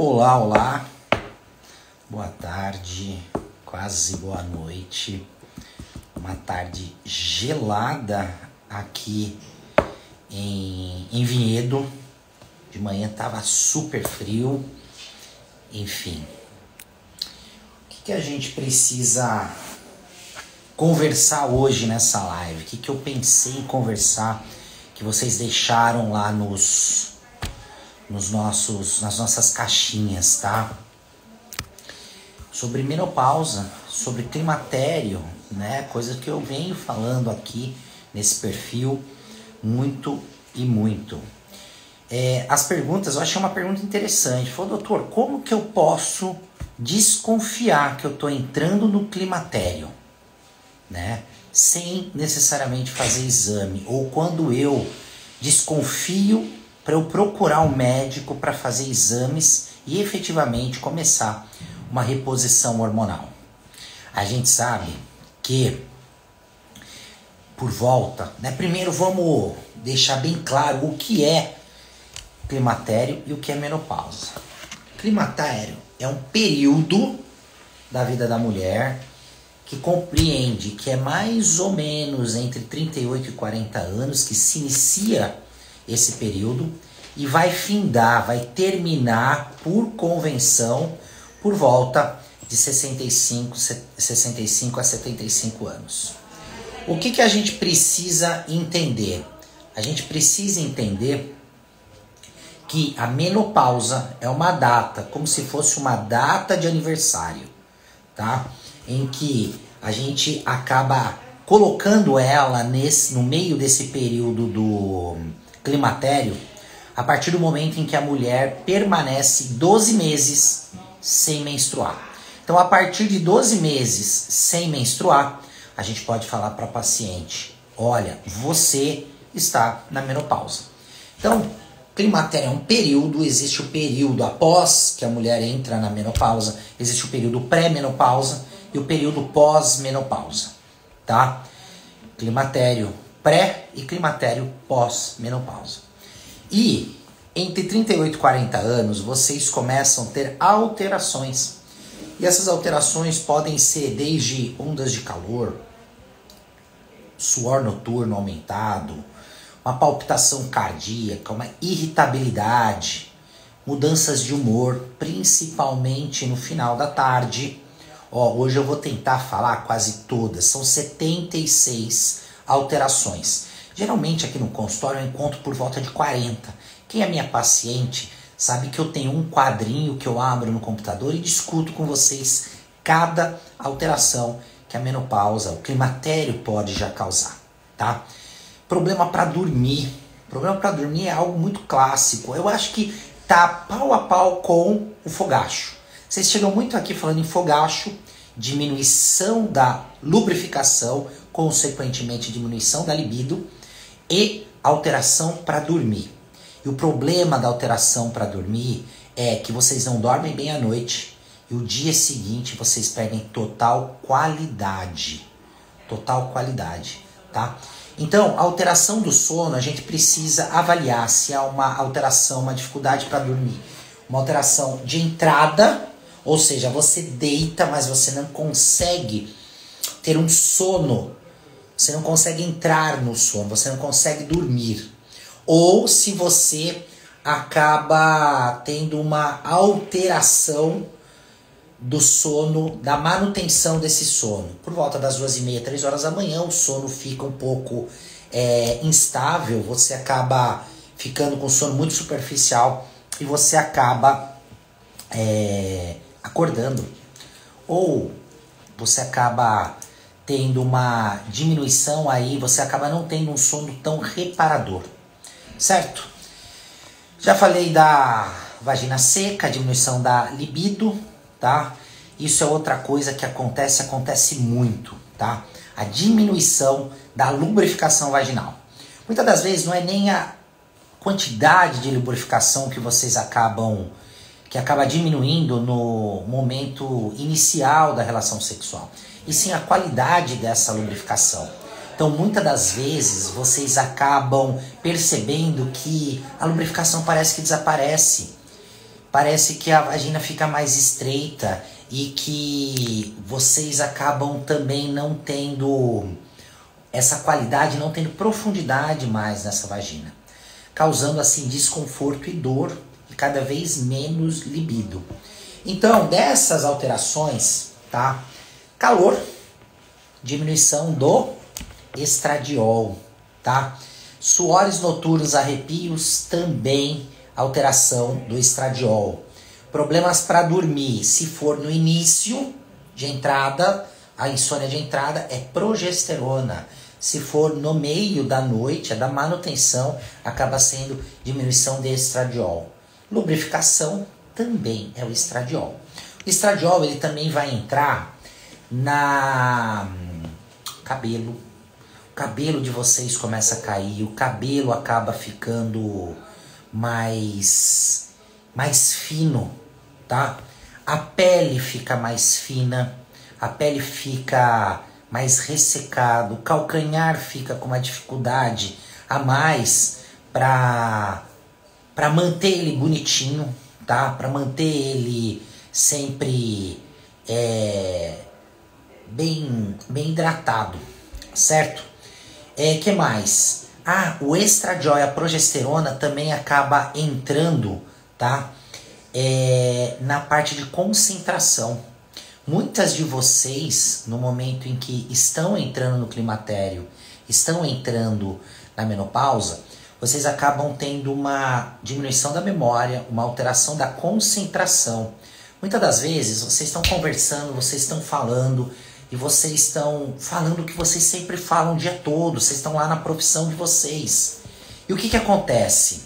Olá, olá, boa tarde, quase boa noite, uma tarde gelada aqui em Vinhedo, de manhã tava super frio, enfim. O que a gente precisa conversar hoje nessa live? O que eu pensei em conversar que vocês deixaram lá nas nossas caixinhas, tá? Sobre menopausa, sobre climatério, né? Coisa que eu venho falando aqui nesse perfil muito e muito. As perguntas, eu achei uma pergunta interessante. Falou, doutor, como que eu posso desconfiar que eu tô entrando no climatério, né? Sem necessariamente fazer exame, ou quando eu desconfio, para eu procurar um médico para fazer exames e efetivamente começar uma reposição hormonal. A gente sabe que por volta, né? Primeiro vamos deixar bem claro o que é climatério e o que é menopausa. Climatério é um período da vida da mulher que compreende que é mais ou menos entre 38 e 40 anos que se inicia esse período e vai findar, vai terminar por convenção por volta de 65 a 75 anos. O que a gente precisa entender? A gente precisa entender que a menopausa é uma data, como se fosse uma data de aniversário, tá? Em que a gente acaba colocando ela no meio desse período do climatério, a partir do momento em que a mulher permanece 12 meses sem menstruar. Então, a partir de 12 meses sem menstruar, a gente pode falar para a paciente, olha, você está na menopausa. Então, climatério é um período, existe o período após que a mulher entra na menopausa, existe o período pré-menopausa e o período pós-menopausa, tá? Climatério pré e climatério pós-menopausa. E entre 38 e 40 anos, vocês começam a ter alterações. E essas alterações podem ser desde ondas de calor, suor noturno aumentado, uma palpitação cardíaca, uma irritabilidade, mudanças de humor, principalmente no final da tarde. Hoje eu vou tentar falar quase todas, são 76 alterações. Geralmente aqui no consultório eu encontro por volta de 40. Quem é minha paciente sabe que eu tenho um quadrinho que eu abro no computador e discuto com vocês cada alteração que a menopausa, o climatério pode já causar, tá? Problema para dormir. Problema para dormir é algo muito clássico. Eu acho que tá pau a pau com o fogacho. Vocês chegam muito aqui falando em fogacho, diminuição da lubrificação, consequentemente diminuição da libido e alteração para dormir. E o problema da alteração para dormir é que vocês não dormem bem à noite e o dia seguinte vocês perdem total qualidade. Total qualidade, tá? Então, a alteração do sono, a gente precisa avaliar se há uma alteração, uma dificuldade para dormir. Uma alteração de entrada, ou seja, você deita, mas você não consegue ter um sono. Você não consegue entrar no sono, você não consegue dormir. Ou se você acaba tendo uma alteração do sono, da manutenção desse sono. Por volta das 2h30, 3 horas da manhã, o sono fica um pouco instável, você acaba ficando com sono muito superficial e você acaba acordando. Ou você acaba tendo uma diminuição aí, você acaba não tendo um sono tão reparador, certo? Já falei da vagina seca, diminuição da libido, tá? Isso é outra coisa que acontece muito, tá? A diminuição da lubrificação vaginal. Muitas das vezes não é nem a quantidade de lubrificação que vocês que acaba diminuindo no momento inicial da relação sexual, e sim a qualidade dessa lubrificação. Então, muitas das vezes, vocês acabam percebendo que a lubrificação parece que desaparece. parece que a vagina fica mais estreita e que vocês acabam também não tendo essa qualidade, não tendo profundidade mais nessa vagina, causando assim desconforto e dor e cada vez menos libido. Então, dessas alterações, tá? Calor, diminuição do estradiol, tá? Suores noturnos, arrepios, também alteração do estradiol. Problemas para dormir, se for no início de entrada, a insônia de entrada é progesterona. Se for no meio da noite, é da manutenção, acaba sendo diminuição de estradiol. Lubrificação também é o estradiol. O estradiol ele também vai entrar na cabelo. O cabelo de vocês começa a cair, o cabelo acaba ficando mais fino, tá? A pele fica mais fina, a pele fica mais ressecada, o calcanhar fica com uma dificuldade a mais para manter ele bonitinho, tá? Para manter ele sempre bem hidratado, certo? Que mais? O estradiol e a progesterona também acaba entrando, tá? Na parte de concentração. Muitas de vocês, no momento em que estão entrando no climatério, estão entrando na menopausa, vocês acabam tendo uma diminuição da memória, uma alteração da concentração. Muitas das vezes, vocês estão conversando, vocês estão falando, e vocês estão falando o que vocês sempre falam o dia todo, vocês estão lá na profissão de vocês. E o que acontece?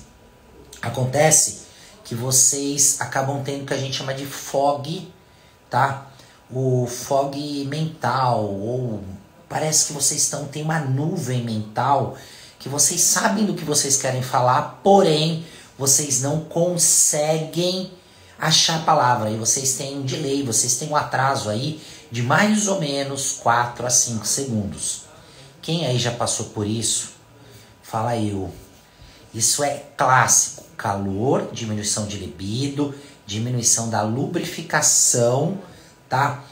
Acontece que vocês acabam tendo o que a gente chama de fog, tá? O fog mental, ou parece que vocês têm uma nuvem mental, que vocês sabem do que vocês querem falar, porém, vocês não conseguem achar a palavra, e vocês têm um delay, vocês têm um atraso aí de mais ou menos 4 a 5 segundos. Quem aí já passou por isso? Fala eu. Isso é clássico. Calor, diminuição de libido, diminuição da lubrificação, tá?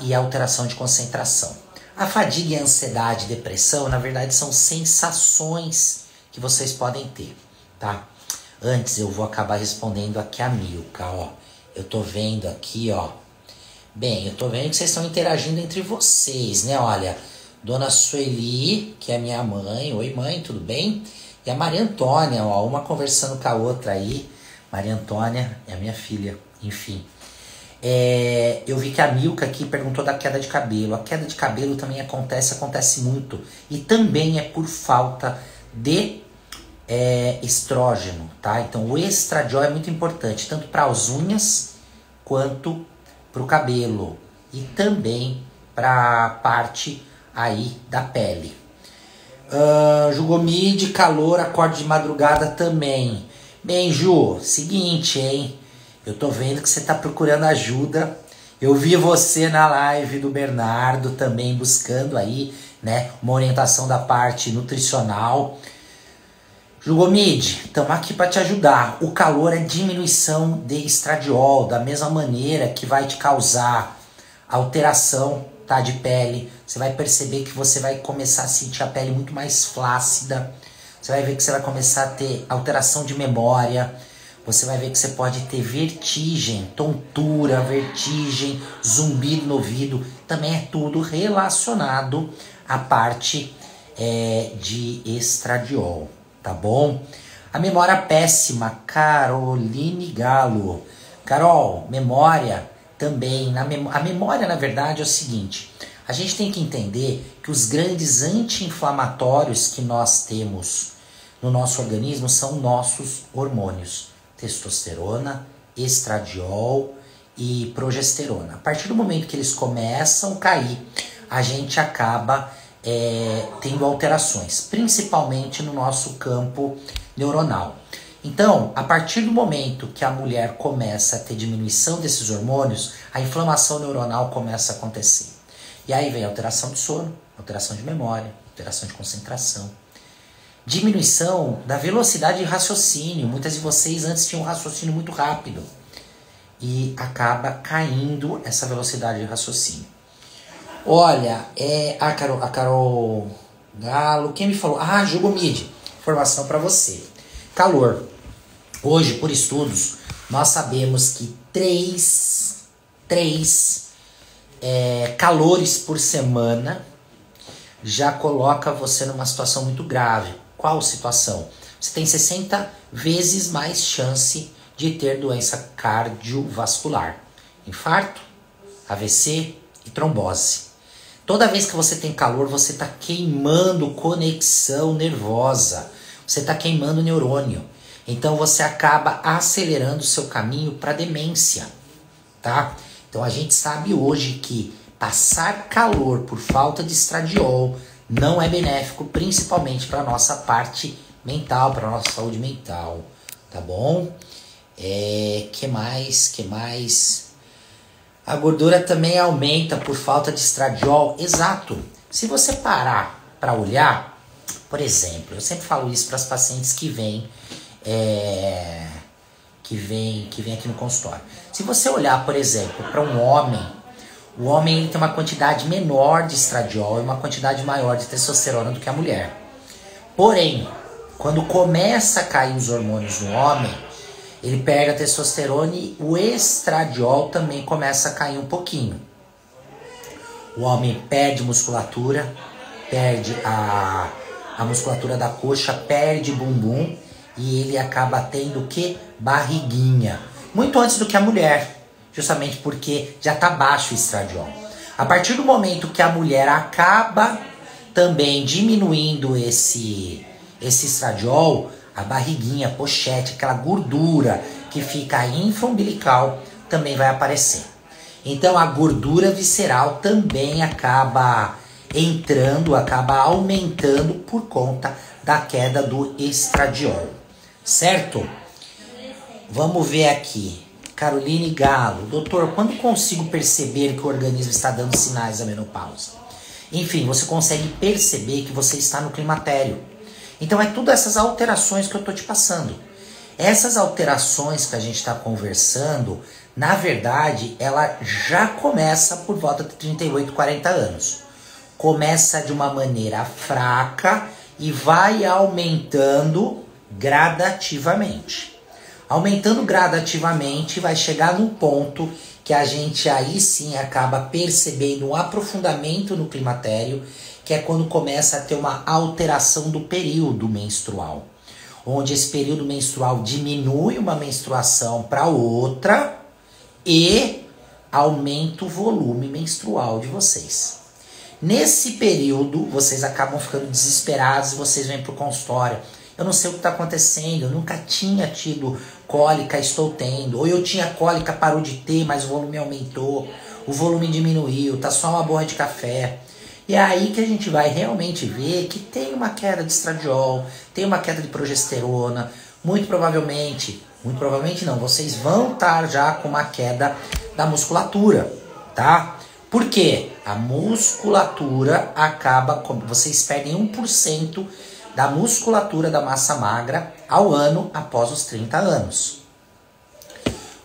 E alteração de concentração. A fadiga e a ansiedade e depressão, na verdade, são sensações que vocês podem ter, tá? Antes eu vou acabar respondendo aqui a Milka, ó. Eu tô vendo aqui, ó. Bem, eu tô vendo que vocês estão interagindo entre vocês, né? Olha, Dona Sueli, que é minha mãe. Oi, mãe, tudo bem? E a Maria Antônia, ó, uma conversando com a outra aí. Maria Antônia é a minha filha, enfim. Eu vi que a Milka aqui perguntou da queda de cabelo. A queda de cabelo também acontece muito. E também é por falta de estrógeno, tá? Então o estradiol é muito importante, tanto para as unhas quanto para o cabelo. E também para a parte aí da pele. Jugomide, calor, acorde de madrugada também. Bem, Ju, seguinte, hein? Eu tô vendo que você tá procurando ajuda. Eu vi você na live do Bernardo também buscando aí, né, uma orientação da parte nutricional. Jugomide, estamos aqui para te ajudar. O calor é diminuição de estradiol, da mesma maneira que vai te causar alteração, tá, de pele. Você vai perceber que você vai começar a sentir a pele muito mais flácida. Você vai ver que você vai começar a ter alteração de memória. Você vai ver que você pode ter vertigem, tontura, vertigem, zumbido no ouvido. Também é tudo relacionado à parte de estradiol, tá bom? A memória péssima, Caroline Galo. Carol, memória também. A memória, na verdade, é o seguinte. A gente tem que entender que os grandes anti-inflamatórios que nós temos no nosso organismo são nossos hormônios. Testosterona, estradiol e progesterona. A partir do momento que eles começam a cair, a gente acaba tendo alterações, principalmente no nosso campo neuronal. Então, a partir do momento que a mulher começa a ter diminuição desses hormônios, a inflamação neuronal começa a acontecer. E aí vem alteração de sono, alteração de memória, alteração de concentração. diminuição da velocidade de raciocínio. Muitas de vocês antes tinham um raciocínio muito rápido e acaba caindo essa velocidade de raciocínio. Olha, a Carol Galo, quem me falou? Ah, Jugomid, informação para você. Calor. Hoje, por estudos, nós sabemos que 3 calores por semana já coloca você numa situação muito grave. Qual situação? Você tem 60 vezes mais chance de ter doença cardiovascular, infarto, AVC e trombose. Toda vez que você tem calor, você está queimando conexão nervosa, você está queimando neurônio. Então você acaba acelerando o seu caminho para demência, tá? Então a gente sabe hoje que passar calor por falta de estradiol não é benéfico, principalmente para a nossa parte mental, para a nossa saúde mental, tá bom? Que mais? A gordura também aumenta por falta de estradiol. Exato. Se você parar para olhar, por exemplo, eu sempre falo isso para as pacientes que vêm aqui no consultório. Se você olhar, por exemplo, para um homem, o homem ele tem uma quantidade menor de estradiol e uma quantidade maior de testosterona do que a mulher. Porém, quando começa a cair os hormônios no homem, ele perde a testosterona e o estradiol também começa a cair um pouquinho. O homem perde musculatura, perde a musculatura da coxa, perde bumbum e ele acaba tendo o quê? Barriguinha. Muito antes do que a mulher, justamente porque já está baixo o estradiol. A partir do momento que a mulher acaba também diminuindo esse estradiol, a barriguinha, a pochete, aquela gordura que fica infraumbilical também vai aparecer. Então a gordura visceral também acaba entrando, acaba aumentando por conta da queda do estradiol, certo? Vamos ver aqui. Caroline Galo. Doutor, quando consigo perceber que o organismo está dando sinais da menopausa? Enfim, você consegue perceber que você está no climatério. Então é tudo essas alterações que eu estou te passando. Essas alterações que a gente está conversando, na verdade, ela já começa por volta de 38, 40 anos. Começa de uma maneira fraca e vai aumentando gradativamente. Aumentando gradativamente, vai chegar num ponto que a gente aí sim acaba percebendo um aprofundamento no climatério, que é quando começa a ter uma alteração do período menstrual, onde esse período menstrual diminui uma menstruação para outra e aumenta o volume menstrual de vocês. Nesse período, vocês acabam ficando desesperados e vocês vêm para o consultório. Eu não sei o que está acontecendo, eu nunca tinha tido cólica, estou tendo. Ou eu tinha cólica, parou de ter, mas o volume aumentou, o volume diminuiu, tá só uma borra de café. E é aí que a gente vai realmente ver que tem uma queda de estradiol, tem uma queda de progesterona, muito provavelmente não, vocês vão estar já com uma queda da musculatura, tá? Por quê? A musculatura acaba, vocês perdem 1% da musculatura da massa magra ao ano após os 30 anos.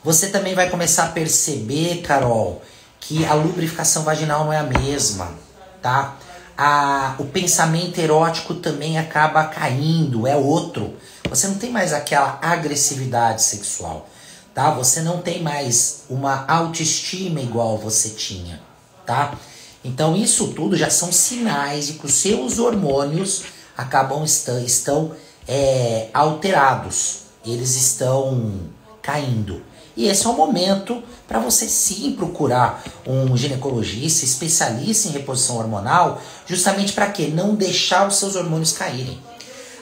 Você também vai começar a perceber, Carol, que a lubrificação vaginal não é a mesma, tá? O pensamento erótico também acaba caindo, é outro. Você não tem mais aquela agressividade sexual, tá? Você não tem mais uma autoestima igual você tinha, tá? Então isso tudo já são sinais de que os seus hormônios estão alterados, eles estão caindo. E esse é o momento para você sim procurar um ginecologista, especialista em reposição hormonal, justamente para quê? Não deixar os seus hormônios caírem.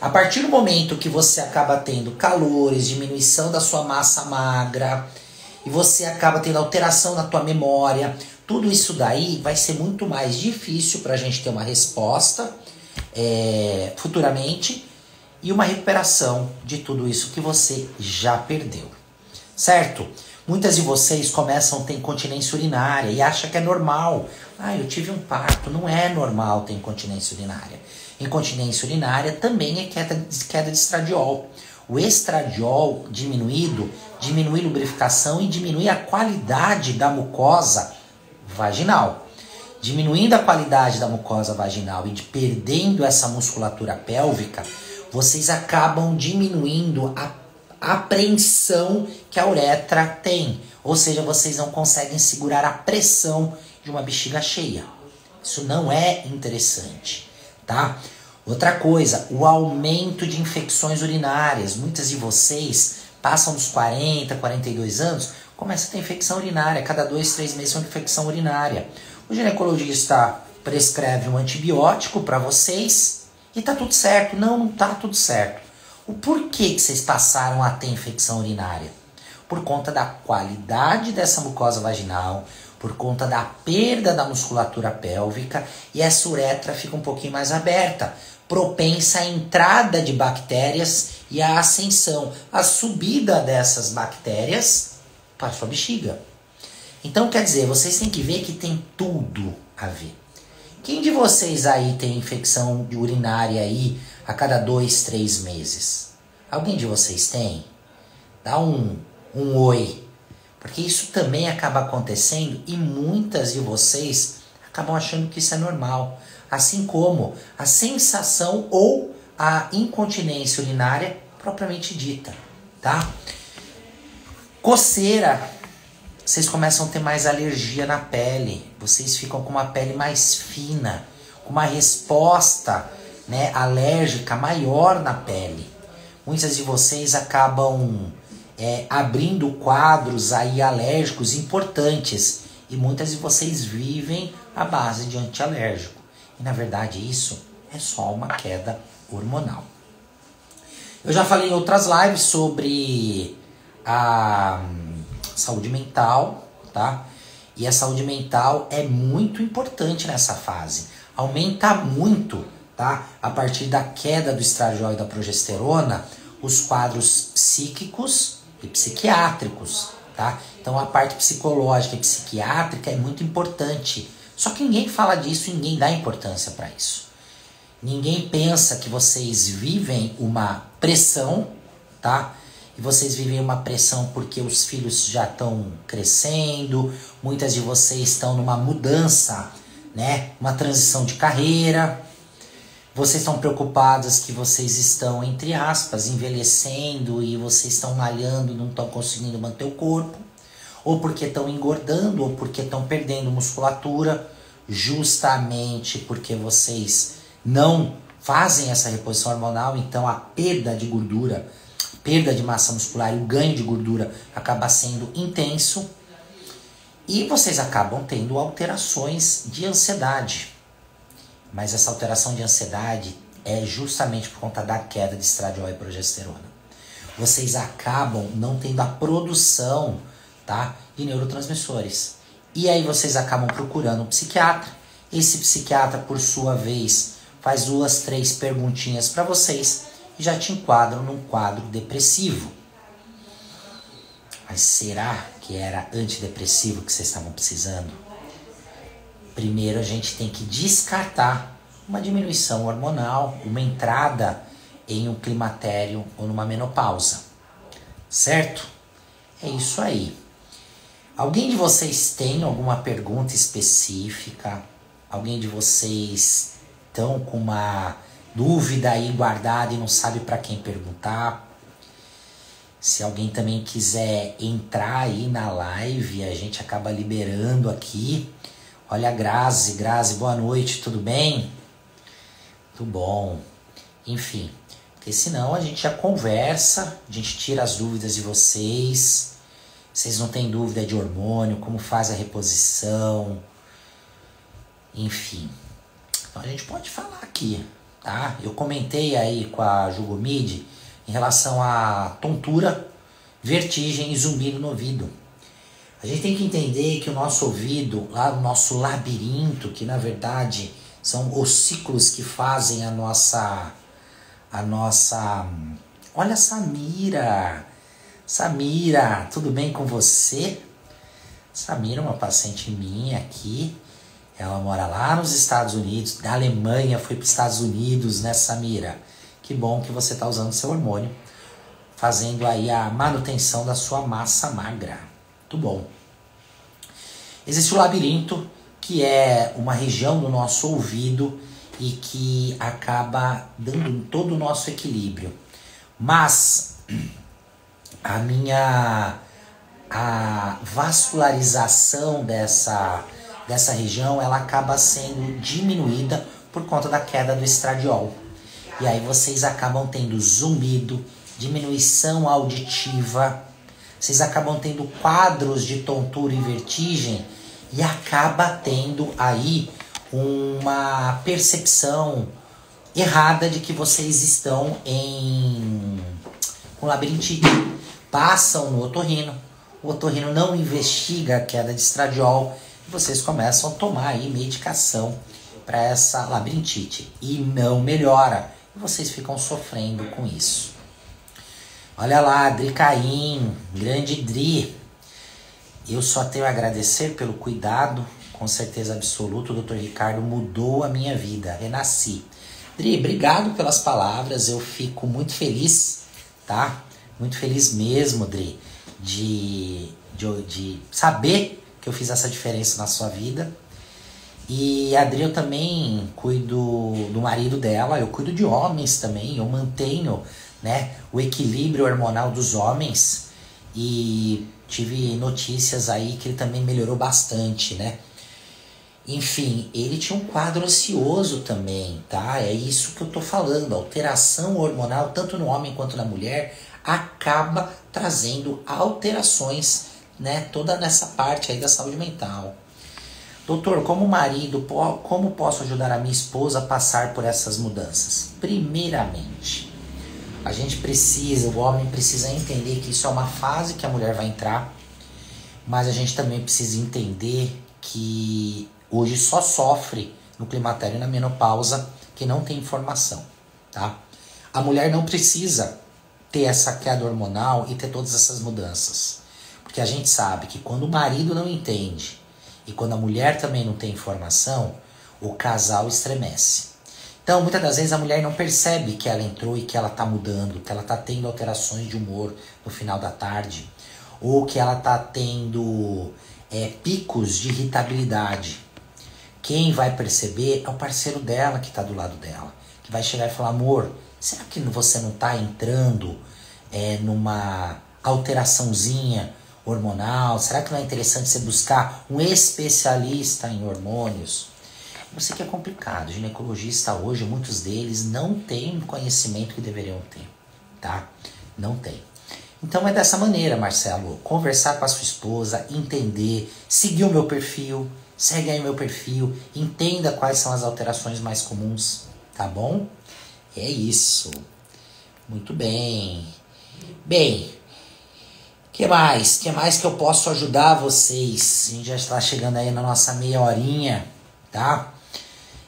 A partir do momento que você acaba tendo calores, diminuição da sua massa magra, e você acaba tendo alteração na tua memória, tudo isso daí vai ser muito mais difícil para a gente ter uma resposta futuramente e uma recuperação de tudo isso que você já perdeu, certo? Muitas de vocês começam a ter incontinência urinária e acham que é normal. Ah, eu tive um parto. Não é normal ter incontinência urinária. Incontinência urinária também é queda de estradiol. O estradiol diminuído diminui a lubrificação e diminui a qualidade da mucosa vaginal. Diminuindo a qualidade da mucosa vaginal e perdendo essa musculatura pélvica, vocês acabam diminuindo a apreensão que a uretra tem. Ou seja, vocês não conseguem segurar a pressão de uma bexiga cheia. Isso não é interessante, tá? Outra coisa, o aumento de infecções urinárias. Muitas de vocês passam dos 40, 42 anos, começam a ter infecção urinária. Cada 2, 3 meses uma infecção urinária. O ginecologista prescreve um antibiótico para vocês e tá tudo certo. Não, não tá tudo certo. O porquê que vocês passaram a ter infecção urinária? Por conta da qualidade dessa mucosa vaginal, por conta da perda da musculatura pélvica, e essa uretra fica um pouquinho mais aberta, propensa à entrada de bactérias e à ascensão, à subida dessas bactérias para a sua bexiga. Então, quer dizer, vocês têm que ver que tem tudo a ver. Quem de vocês aí tem infecção urinária aí a cada 2, 3 meses? Alguém de vocês tem? Dá um oi. Porque isso também acaba acontecendo e muitas de vocês acabam achando que isso é normal. Assim como a sensação ou a incontinência urinária propriamente dita, tá? Coceira. Vocês começam a ter mais alergia na pele. Vocês ficam com uma pele mais fina, com uma resposta, né, alérgica maior na pele. Muitas de vocês acabam abrindo quadros aí alérgicos importantes. E muitas de vocês vivem à base de antialérgico. E na verdade isso é só uma queda hormonal. Eu já falei em outras lives sobre a saúde mental, tá? E a saúde mental é muito importante nessa fase. Aumenta muito, tá? A partir da queda do estradiol e da progesterona, os quadros psíquicos e psiquiátricos, tá? Então a parte psicológica e psiquiátrica é muito importante. Só que ninguém fala disso e ninguém dá importância para isso. Ninguém pensa que vocês vivem uma pressão, tá? E vocês vivem uma pressão porque os filhos já estão crescendo, muitas de vocês estão numa mudança, né? Uma transição de carreira. Vocês estão preocupados que vocês estão, entre aspas, envelhecendo e vocês estão malhando e não estão conseguindo manter o corpo. Ou porque estão engordando, ou porque estão perdendo musculatura, justamente porque vocês não fazem essa reposição hormonal, então a perda de gordura, perda de massa muscular e o ganho de gordura acaba sendo intenso e vocês acabam tendo alterações de ansiedade. Mas essa alteração de ansiedade é justamente por conta da queda de estradiol e progesterona. Vocês acabam não tendo a produção, tá, de neurotransmissores. E aí vocês acabam procurando um psiquiatra. Esse psiquiatra, por sua vez, faz 2, 3 perguntinhas para vocês e já te enquadram num quadro depressivo. Mas será que era antidepressivo que vocês estavam precisando? Primeiro a gente tem que descartar uma diminuição hormonal, uma entrada em um climatério ou numa menopausa. Certo? É isso aí. Alguém de vocês tem alguma pergunta específica? Alguém de vocês estão com uma dúvida aí guardada e não sabe para quem perguntar? Se alguém também quiser entrar aí na live, a gente acaba liberando aqui. Olha a Grazi, boa noite, tudo bem? Tudo bom. Enfim, porque senão a gente já conversa, a gente tira as dúvidas de vocês. Vocês não têm dúvida de hormônio, como faz a reposição, enfim. Então a gente pode falar aqui, tá? Eu comentei aí com a Jugomid em relação à tontura, vertigem e zumbido no ouvido. A gente tem que entender que o nosso ouvido, lá o nosso labirinto, que na verdade são os ciclos que fazem a nossa... Olha, Samira, tudo bem com você? Samira, uma paciente minha aqui, Ela mora lá nos Estados Unidos, da Alemanha foi para os Estados Unidos, né, Samira? Que bom que você está usando seu hormônio, fazendo aí a manutenção da sua massa magra. Muito bom. Existe o labirinto, que é uma região do nosso ouvido e que acaba dando todo o nosso equilíbrio. Mas a vascularização dessa região, ela acaba sendo diminuída por conta da queda do estradiol. E aí vocês acabam tendo zumbido, diminuição auditiva, vocês acabam tendo quadros de tontura e vertigem e acaba tendo aí uma percepção errada de que vocês estão com labirintite. Passam no otorrino, o otorrino não investiga a queda de estradiol e vocês começam a tomar aí medicação para essa labirintite e não melhora. E vocês ficam sofrendo com isso. Olha lá, Dri Caim, grande Dri. Eu só tenho a agradecer pelo cuidado, com certeza absoluta. O Dr. Ricardo mudou a minha vida, renasci. Dri, obrigado pelas palavras, eu fico muito feliz, tá? Muito feliz mesmo, Dri, de saber que eu fiz essa diferença na sua vida. E a Dri, eu também cuido do marido dela, eu cuido de homens também, eu mantenho, né, o equilíbrio hormonal dos homens e tive notícias aí que ele também melhorou bastante, né? Enfim, ele tinha um quadro ansioso também, tá? É isso que eu tô falando, a alteração hormonal, tanto no homem quanto na mulher, acaba trazendo alterações, né? Toda nessa parte aí da saúde mental. Doutor, como marido, como posso ajudar a minha esposa a passar por essas mudanças? Primeiramente, a gente precisa, o homem precisa entender que isso é uma fase que a mulher vai entrar, mas a gente também precisa entender que hoje só sofre no climatério e na menopausa que não tem informação, tá? A mulher não precisa ter essa queda hormonal e ter todas essas mudanças, porque a gente sabe que quando o marido não entende e quando a mulher também não tem informação, o casal estremece. Então, muitas das vezes a mulher não percebe que ela entrou e que ela está mudando, que ela está tendo alterações de humor no final da tarde, ou que ela está tendo picos de irritabilidade. Quem vai perceber é o parceiro dela que está do lado dela, que vai chegar e falar, amor, será que você não está entrando numa alteraçãozinha hormonal? Será que não é interessante você buscar um especialista em hormônios? Eu sei que é complicado. Ginecologista hoje, muitos deles não têm o conhecimento que deveriam ter, tá? Não tem. Então é dessa maneira, Marcelo, conversar com a sua esposa, entender, seguir o meu perfil, segue aí o meu perfil, entenda quais são as alterações mais comuns, tá bom? É isso. Muito bem. Bem, que mais? Que mais que eu posso ajudar vocês? A gente já está chegando aí na nossa meia horinha, tá?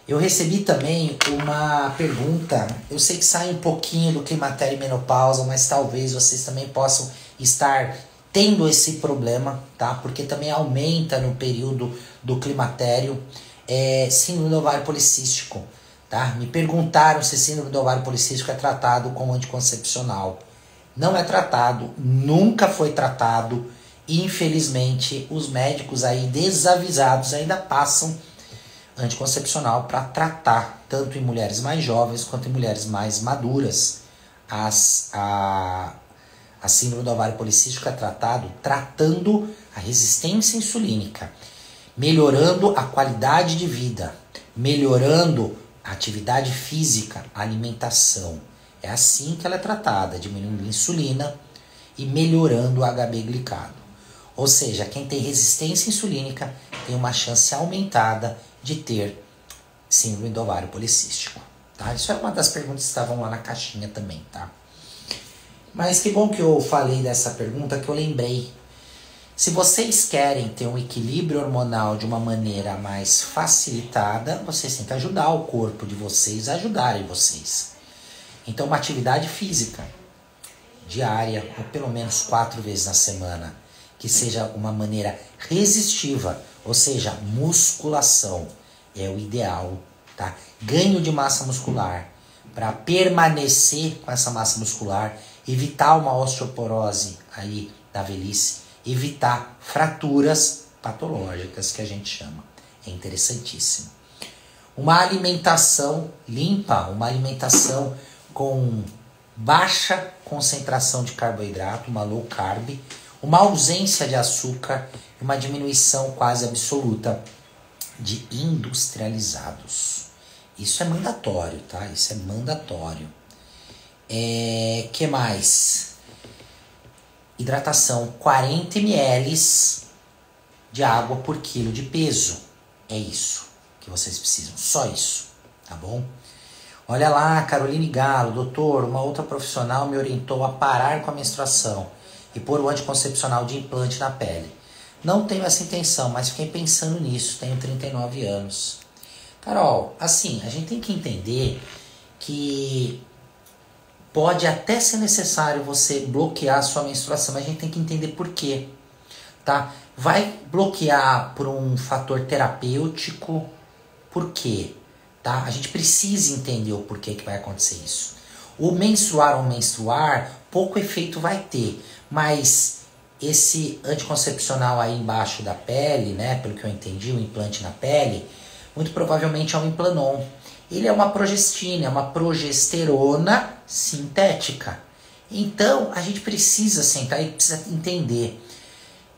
Eu recebi também uma pergunta, eu sei que sai um pouquinho do climatério e menopausa, mas talvez vocês também possam estar tendo esse problema, tá? Porque também aumenta no período do climatério síndrome do ovário policístico, tá? Me perguntaram se síndrome do ovário policístico é tratado com anticoncepcional. Não é tratado, nunca foi tratado, e infelizmente os médicos aí desavisados ainda passam anticoncepcional para tratar, tanto em mulheres mais jovens quanto em mulheres mais maduras. A síndrome do ovário policístico é tratando a resistência insulínica, melhorando a qualidade de vida, melhorando a atividade física, a alimentação. É assim que ela é tratada, diminuindo a insulina e melhorando o HB glicado. Ou seja, quem tem resistência insulínica tem uma chance aumentada de ter síndrome do ovário policístico, tá? Isso é uma das perguntas que estavam lá na caixinha também, tá? Mas que bom que eu falei dessa pergunta, que eu lembrei. Se vocês querem ter um equilíbrio hormonal de uma maneira mais facilitada, vocês têm que ajudar o corpo de vocês a ajudarem vocês. Então, uma atividade física diária, ou pelo menos 4 vezes na semana, que seja uma maneira resistiva, Ou seja, musculação é o ideal, tá? Ganho de massa muscular para permanecer com essa massa muscular, evitar uma osteoporose aí da velhice, evitar fraturas patológicas que a gente chama. É interessantíssimo. Uma alimentação limpa, uma alimentação com baixa concentração de carboidrato, uma low carb, uma ausência de açúcar e uma diminuição quase absoluta de industrializados. Isso é mandatório, tá? Isso é mandatório. Que mais? Hidratação, 40 ml de água por quilo de peso. É isso que vocês precisam, só isso, tá bom? Olha lá, Caroline Galo, doutor, uma outra profissional me orientou a parar com a menstruação e pôr o anticoncepcional de implante na pele. Não tenho essa intenção, mas fiquei pensando nisso, tenho 39 anos. Carol, assim, a gente tem que entender que pode até ser necessário você bloquear a sua menstruação, mas a gente tem que entender por quê, tá? Vai bloquear por um fator terapêutico, por quê? Tá? A gente precisa entender o porquê que vai acontecer isso. O menstruar ou menstruar, pouco efeito vai ter, mas esse anticoncepcional aí embaixo da pele, né, pelo que eu entendi, o implante na pele, muito provavelmente é um Implanon. Ele é uma progestina, é uma progesterona sintética. Então, a gente precisa sentar e precisa entender.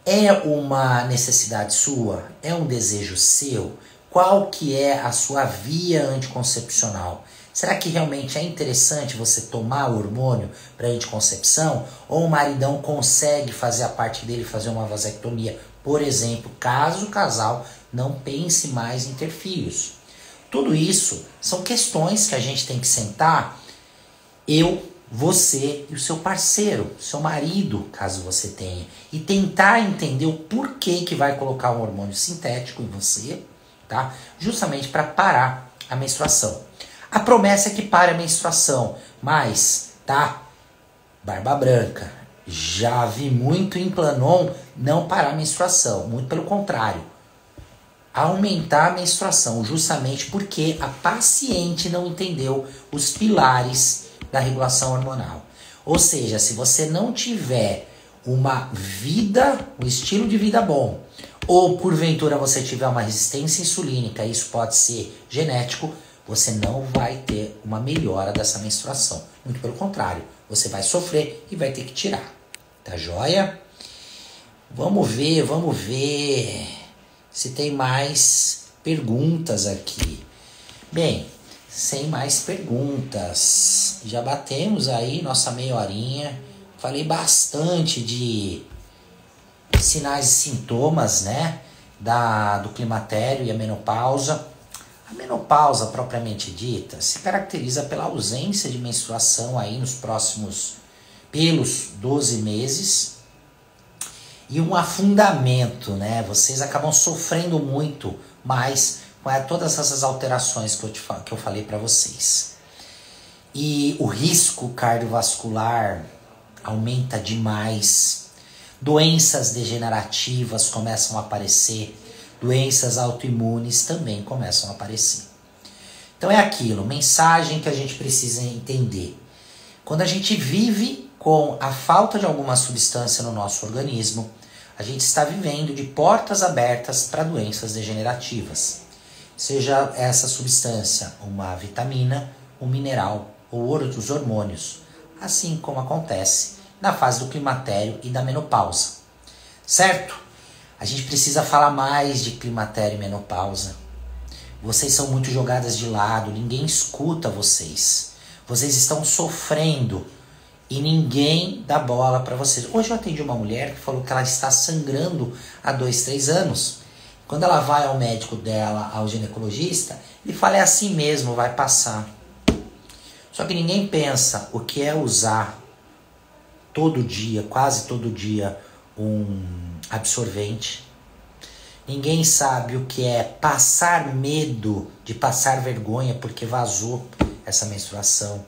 É uma necessidade sua? É um desejo seu? Qual que é a sua via anticoncepcional? Será que realmente é interessante você tomar o hormônio para anticoncepção? Ou o maridão consegue fazer a parte dele, fazer uma vasectomia? Por exemplo, caso o casal não pense mais em ter filhos. Tudo isso são questões que a gente tem que sentar, eu, você e o seu parceiro, seu marido, caso você tenha, e tentar entender o porquê que vai colocar um hormônio sintético em você, tá? Justamente para parar a menstruação. A promessa é que pare a menstruação, mas, tá? Barba branca, já vi muito Implanon não parar a menstruação, muito pelo contrário. Aumentar a menstruação, justamente porque a paciente não entendeu os pilares da regulação hormonal. Ou seja, se você não tiver uma vida, um estilo de vida bom, ou porventura você tiver uma resistência insulínica, isso pode ser genético, você não vai ter uma melhora dessa menstruação. Muito pelo contrário, você vai sofrer e vai ter que tirar. Tá joia? Vamos ver se tem mais perguntas aqui. Bem, sem mais perguntas, já batemos aí nossa meia horinha. Falei bastante de sinais e sintomas, né, do climatério e a menopausa. A menopausa propriamente dita se caracteriza pela ausência de menstruação aí pelos 12 meses e um afundamento, né? Vocês acabam sofrendo muito mais com todas essas alterações que eu falei para vocês. E o risco cardiovascular aumenta demais. Doenças degenerativas começam a aparecer. Doenças autoimunes também começam a aparecer. Então é aquilo, mensagem que a gente precisa entender. Quando a gente vive com a falta de alguma substância no nosso organismo, a gente está vivendo de portas abertas para doenças degenerativas. Seja essa substância uma vitamina, um mineral ou outros hormônios, assim como acontece na fase do climatério e da menopausa. Certo? A gente precisa falar mais de climatério e menopausa. Vocês são muito jogadas de lado, ninguém escuta vocês. Vocês estão sofrendo e ninguém dá bola para vocês. Hoje eu atendi uma mulher que falou que ela está sangrando há 2, 3 anos. Quando ela vai ao médico dela, ao ginecologista, ele fala, é assim mesmo, vai passar. Só que ninguém pensa o que é usar todo dia, quase todo dia, um absorvente. Ninguém sabe o que é passar medo de passar vergonha porque vazou essa menstruação.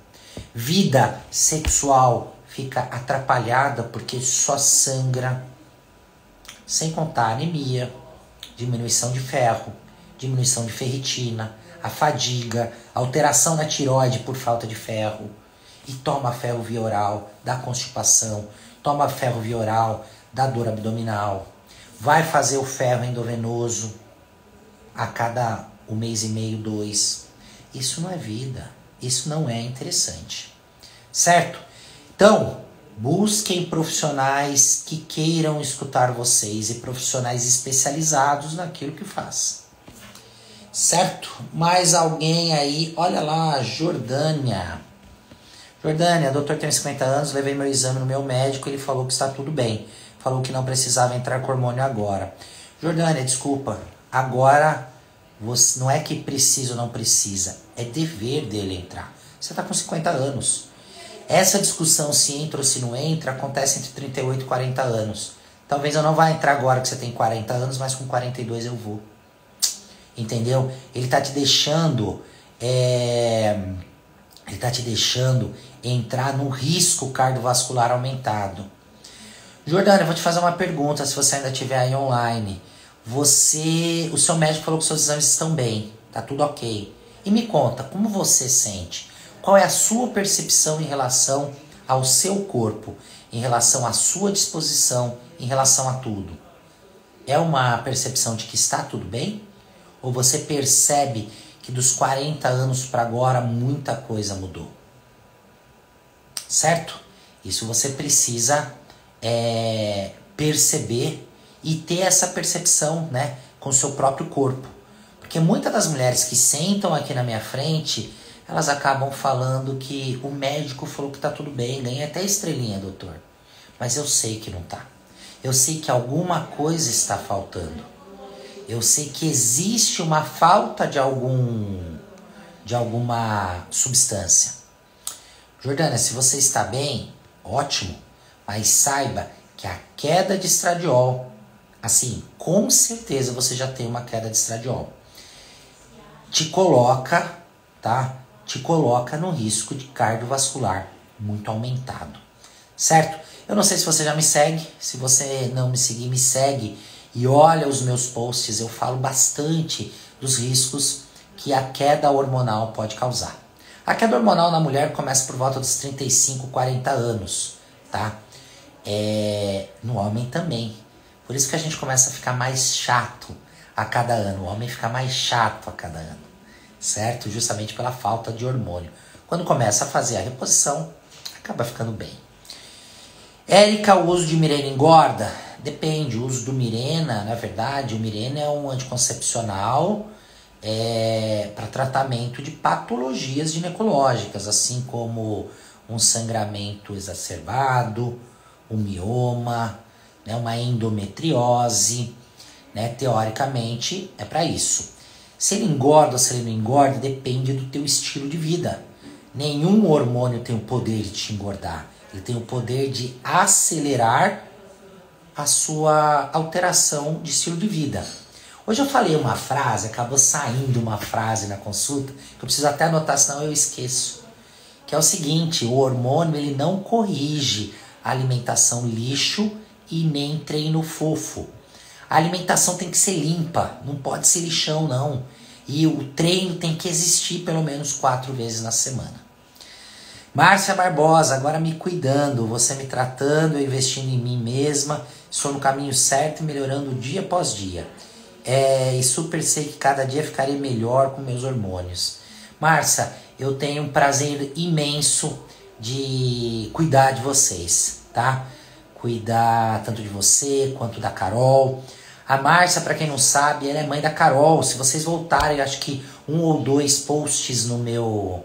Vida sexual fica atrapalhada porque só sangra. Sem contar anemia, diminuição de ferro, diminuição de ferritina, a fadiga, alteração na tireoide por falta de ferro. E toma ferro via oral, dá constipação, toma ferro via oral, dá dor abdominal. Vai fazer o ferro endovenoso a cada 1 mês e meio, 2. Isso não é vida, isso não é interessante, certo? Então, busquem profissionais que queiram escutar vocês e profissionais especializados naquilo que faz. Certo? Mais alguém aí? Olha lá, Jordânia. Jordânia, doutor, tenho 50 anos, levei meu exame no meu médico, ele falou que está tudo bem. Falou que não precisava entrar com hormônio agora. Jordânia, desculpa, agora você, não é que precisa ou não precisa, é dever dele entrar. Você está com 50 anos. Essa discussão se entra ou se não entra acontece entre 38 e 40 anos. Talvez eu não vá entrar agora que você tem 40 anos, mas com 42 eu vou. Entendeu? Ele tá te deixando entrar num risco cardiovascular aumentado. Jordânia, eu vou te fazer uma pergunta, se você ainda estiver aí online. O seu médico falou que seus exames estão bem, tá tudo ok. E me conta, como você sente? Qual é a sua percepção em relação ao seu corpo, em relação à sua disposição, em relação a tudo? É uma percepção de que está tudo bem? Ou você percebe que dos 40 anos para agora muita coisa mudou? Certo? Isso você precisa perceber e ter essa percepção, né, com o seu próprio corpo. Porque muitas das mulheres que sentam aqui na minha frente, elas acabam falando que o médico falou que tá tudo bem, ganhei até estrelinha, doutor. Mas eu sei que não tá. Eu sei que alguma coisa está faltando. Eu sei que existe uma falta de alguma substância. Jordânia, se você está bem, ótimo, mas saiba que a queda de estradiol, assim, com certeza você já tem uma queda de estradiol, te coloca no risco de cardiovascular muito aumentado, certo? Eu não sei se você já me segue, se você não me seguir, me segue e olha os meus posts, eu falo bastante dos riscos que a queda hormonal pode causar. A queda hormonal na mulher começa por volta dos 35, 40 anos, tá? No homem também. Por isso que a gente começa a ficar mais chato a cada ano. O homem fica mais chato a cada ano, certo? Justamente pela falta de hormônio. Quando começa a fazer a reposição, acaba ficando bem. Érica, o uso de Mirena engorda? Depende. O uso do Mirena, na verdade, o Mirena é um anticoncepcional para tratamento de patologias ginecológicas, assim como um sangramento exacerbado, um mioma, né, uma endometriose, né, teoricamente é para isso. Se ele engorda ou se ele não engorda, depende do teu estilo de vida. Nenhum hormônio tem o poder de te engordar. Ele tem o poder de acelerar a sua alteração de estilo de vida. Hoje eu falei uma frase, acabou saindo uma frase na consulta, que eu preciso até anotar, senão eu esqueço. Que é o seguinte, o hormônio ele não corrige a alimentação lixo e nem treino fofo. A alimentação tem que ser limpa, não pode ser lixão não. E o treino tem que existir pelo menos 4 vezes na semana. Márcia Barbosa, agora me cuidando, você me tratando, eu investindo em mim mesma, estou no caminho certo e melhorando dia após dia. E super sei que cada dia ficarei melhor com meus hormônios. Márcia, eu tenho um prazer imenso de cuidar de vocês, tá? Cuidar tanto de você quanto da Carol. A Márcia, para quem não sabe, ela é mãe da Carol. Se vocês voltarem, acho que 1 ou 2 posts no meu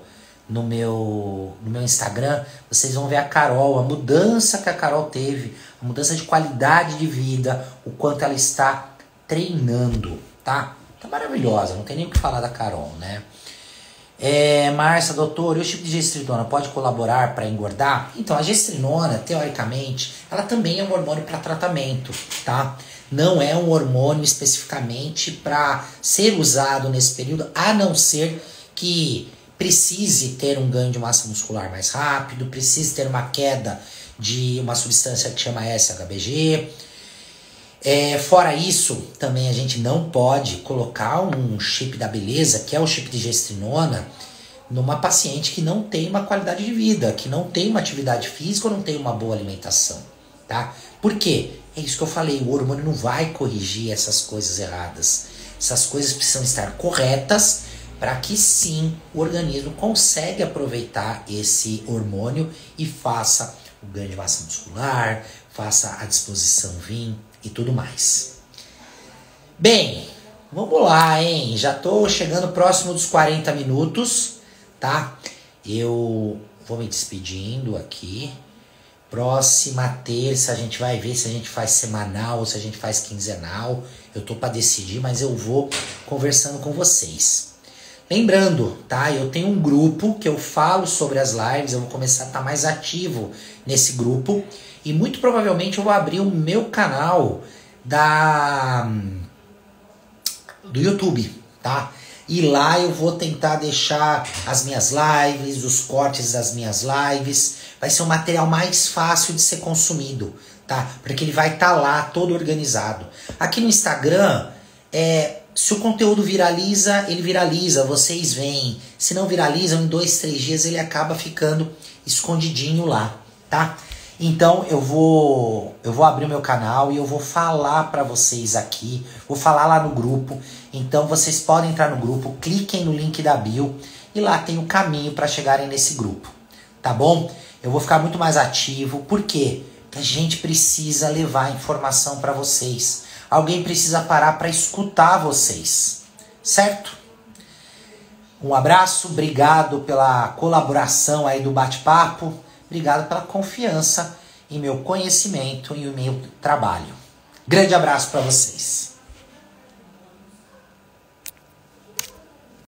Instagram, vocês vão ver a Carol, a mudança que a Carol teve, a mudança de qualidade de vida, o quanto ela está treinando, tá? Tá maravilhosa, não tem nem o que falar da Carol, né? Márcia, doutor, e o tipo de gestrinona pode colaborar para engordar? Então, a gestrinona, teoricamente, ela também é um hormônio para tratamento, tá? Não é um hormônio especificamente para ser usado nesse período, a não ser que precise ter um ganho de massa muscular mais rápido, precise ter uma queda de uma substância que chama SHBG. Fora isso, também a gente não pode colocar um chip da beleza, que é o chip de gestrinona, numa paciente que não tem uma qualidade de vida, que não tem uma atividade física ou não tem uma boa alimentação, tá? Por quê? É isso que eu falei, o hormônio não vai corrigir essas coisas erradas. Essas coisas precisam estar corretas para que sim o organismo consiga aproveitar esse hormônio e faça o ganho de massa muscular, faça a disposição vir e tudo mais. Bem, vamos lá, hein? Já tô chegando próximo dos 40 minutos, tá? Eu vou me despedindo aqui. Próxima terça a gente vai ver se a gente faz semanal ou se a gente faz quinzenal. Eu tô para decidir, mas eu vou conversando com vocês. Lembrando, tá? Eu tenho um grupo que eu falo sobre as lives, eu vou começar a estar mais ativo nesse grupo. E muito provavelmente eu vou abrir o meu canal do YouTube, tá? E lá eu vou tentar deixar as minhas lives, os cortes das minhas lives. Vai ser um material mais fácil de ser consumido, tá? Porque ele vai estar lá todo organizado. Aqui no Instagram, se o conteúdo viraliza, ele viraliza, vocês veem. Se não viralizam, em 2, 3 dias ele acaba ficando escondidinho lá, tá? Então eu vou abrir o meu canal e eu vou falar para vocês aqui, vou falar lá no grupo. Então vocês podem entrar no grupo, cliquem no link da bio e lá tem o caminho para chegarem nesse grupo, tá bom? Eu vou ficar muito mais ativo, por quê? Porque a gente precisa levar informação para vocês. Alguém precisa parar para escutar vocês, certo? Um abraço, obrigado pela colaboração aí do bate-papo. Obrigado pela confiança em meu conhecimento e o meu trabalho. Grande abraço para vocês.